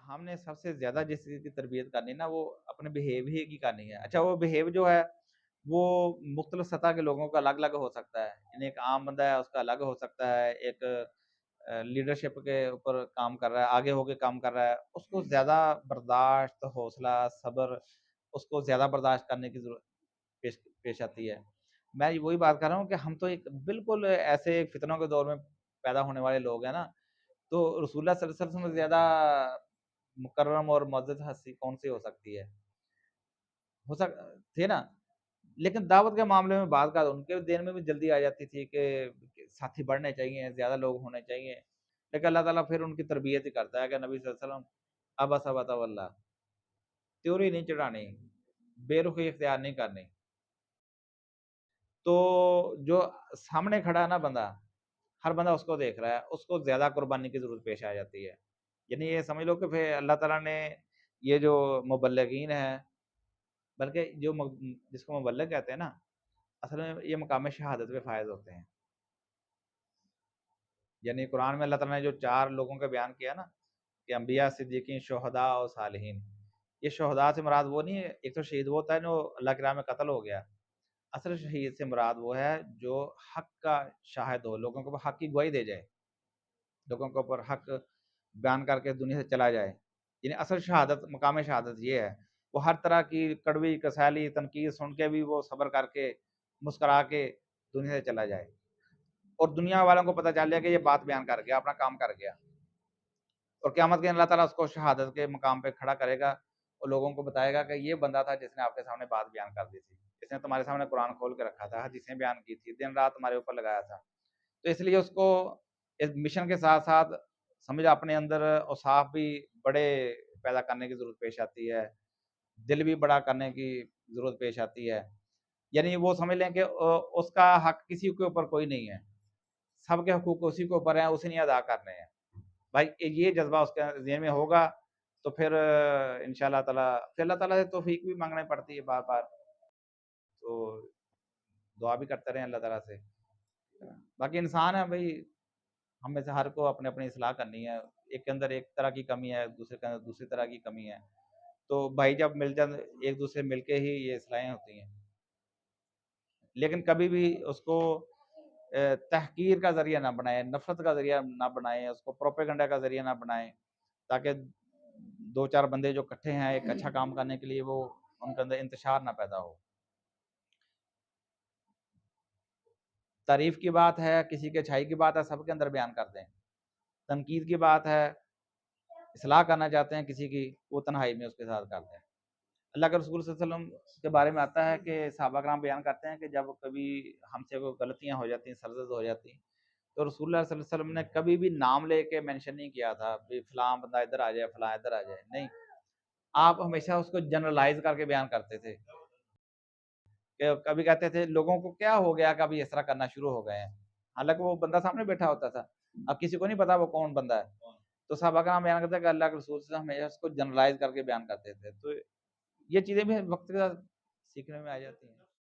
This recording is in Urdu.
ہم نے سب سے زیادہ جس چیز کی تربیت کرنی نا وہ اپنے بیہیو ہی کی کرنی ہے. اچھا وہ بیہیو جو ہے وہ مختلف سطح کے لوگوں کا الگ الگ ہو سکتا ہے. یعنی ایک عام بندہ ہے اس کا الگ ہو سکتا ہے، ایک لیڈرشپ کے اوپر کام کر رہا ہے، آگے ہو کے کام کر رہا ہے، اس کو زیادہ برداشت، حوصلہ، صبر اس کو زیادہ برداشت کرنے کی ضرورت پیش پیش آتی ہے. میں وہی بات کر رہا ہوں کہ ہم تو ایک بالکل ایسے فتنوں کے دور میں پیدا ہونے والے لوگ ہیں نا، تو رسول اللہ صلی اللہ علیہ وسلم سے زیادہ مکرم اور معزز ہستی کون سی ہو سکتی ہے؟ ہو سک تھے نا. لیکن دعوت کے معاملے میں بعض کا ان کے دین میں بھی جلدی آ جاتی تھی کہ ساتھی بڑھنے چاہیے، زیادہ لوگ ہونے چاہیے. لیکن اللہ تعالیٰ پھر ان کی تربیت ہی کرتا ہے کہ نبی صلی اللہ علیہ وسلم ابس وتولی، تیوری نہیں چڑھانی، بے رخی اختیار نہیں کرنی. تو جو سامنے کھڑا ہے نا بندہ، ہر بندہ اس کو دیکھ رہا ہے، اس کو زیادہ قربانی کی ضرورت پیش آ جاتی ہے. یعنی یہ سمجھ لو کہ پھر اللہ تعالیٰ نے یہ جو مبلغین ہیں، بلکہ جو جس کو مبلغ کہتے ہیں نا، اصل میں یہ مقام شہادت پہ فائز ہوتے ہیں. یعنی قرآن میں اللہ تعالیٰ نے جو 4 لوگوں کا بیان کیا نا کہ انبیاء، صدیقین، شہداء اور صالحین، یہ شہداء سے مراد وہ نہیں ہے. ایک تو شہید وہ ہوتا ہے جو اللہ کی راہ میں قتل ہو گیا. اصل شہید سے مراد وہ ہے جو حق کا شاہد ہو، لوگوں کو حق کی گواہی دے جائے، لوگوں کے اوپر حق بیان کر کے دنیا سے چلا جائے. یعنی اصل شہادت، مقام شہادت یہ ہے. وہ ہر طرح کی کڑوی کسیلی تنقید سن کے بھی وہ صبر کر کے مسکرا کے دنیا سے چلا جائے، اور دنیا والوں کو پتہ چل جائے کہ یہ بات بیان کر گیا، اپنا کام کر گیا. اور قیامت کے دن اللہ تعالیٰ اس کو شہادت کے مقام پہ کھڑا کرے گا اور لوگوں کو بتائے گا کہ یہ بندہ تھا جس نے آپ کے سامنے بات بیان کر دی تھی، جس نے تمہارے سامنے قرآن کھول کے رکھا تھا، حدیثیں بیان کی تھی، دن رات تمہارے اوپر لگایا تھا. تو اس لیے اس کو اس مشن کے ساتھ ساتھ سمجھ اپنے اندر اوصاف بھی بڑے پیدا کرنے کی ضرورت پیش آتی ہے، دل بھی بڑا کرنے کی ضرورت پیش آتی ہے. یعنی وہ سمجھ لیں کہ اس کا حق کسی کے اوپر کوئی نہیں ہے، سب کے حقوق اسی کے اوپر ہیں، اسی نے ادا کرنے ہیں. بھائی یہ جذبہ اس کے ذہن میں ہوگا تو پھر انشاءاللہ تعالیٰ پھر اللہ تعالیٰ سے توفیق بھی مانگنے پڑتی ہے بار بار. تو دعا بھی کرتے رہیں اللہ تعالیٰ سے. باقی انسان ہے بھائی، ہم میں سے ہر کو اپنے اپنی اصلاح کرنی ہے. ایک کے اندر ایک طرح کی کمی ہے، دوسرے کے اندر دوسری طرح کی کمی ہے. تو بھائی جب مل جائیں ایک دوسرے مل کے ہی یہ اصلاحیں ہوتی ہیں. لیکن کبھی بھی اس کو تحقیر کا ذریعہ نہ بنائیں، نفرت کا ذریعہ نہ بنائیں، اس کو پروپیگنڈا کا ذریعہ نہ بنائیں، تاکہ 2-4 بندے جو اکٹھے ہیں ایک اچھا کام کرنے کے لیے وہ ان کے اندر انتشار نہ پیدا ہو. تعریف کی بات ہے، کسی کے اچھائی کی بات ہے، سب کے اندر بیان کر دیں. تنقید کی بات ہے، اصلاح کرنا چاہتے ہیں کسی کی، وہ تنہائی میں اس کے ساتھ کرتے ہیں. اللہ کے رسول صلی اللہ علیہ وسلم کے بارے میں آتا ہے کہ صحابہ کرام بیان کرتے ہیں کہ جب کبھی ہم سے کوئی غلطیاں ہو جاتی ہیں، سرزد ہو جاتی ہیں، تو رسول اللہ صلی اللہ علیہ وسلم نے کبھی بھی نام لے کے مینشن نہیں کیا تھا بھی فلاں بندہ ادھر آ جائے، فلاں ادھر آ جائے. نہیں، آپ ہمیشہ اس کو جنرلائز کر کے بیان کرتے تھے. کہ کبھی کہتے تھے لوگوں کو کیا ہو گیا کہ ابھی اس طرح کرنا شروع ہو گئے ہیں، حالانکہ وہ بندہ سامنے بیٹھا ہوتا تھا، اب کسی کو نہیں پتا وہ کون بندہ ہے. تو صحابہ کرام بیان کرتے ہیں کہ اللہ کے رسول سے ہمیشہ اس کو جنرلائز کر کے بیان کرتے تھے. تو یہ چیزیں بھی وقت کے ساتھ سیکھنے میں آ جاتی ہیں.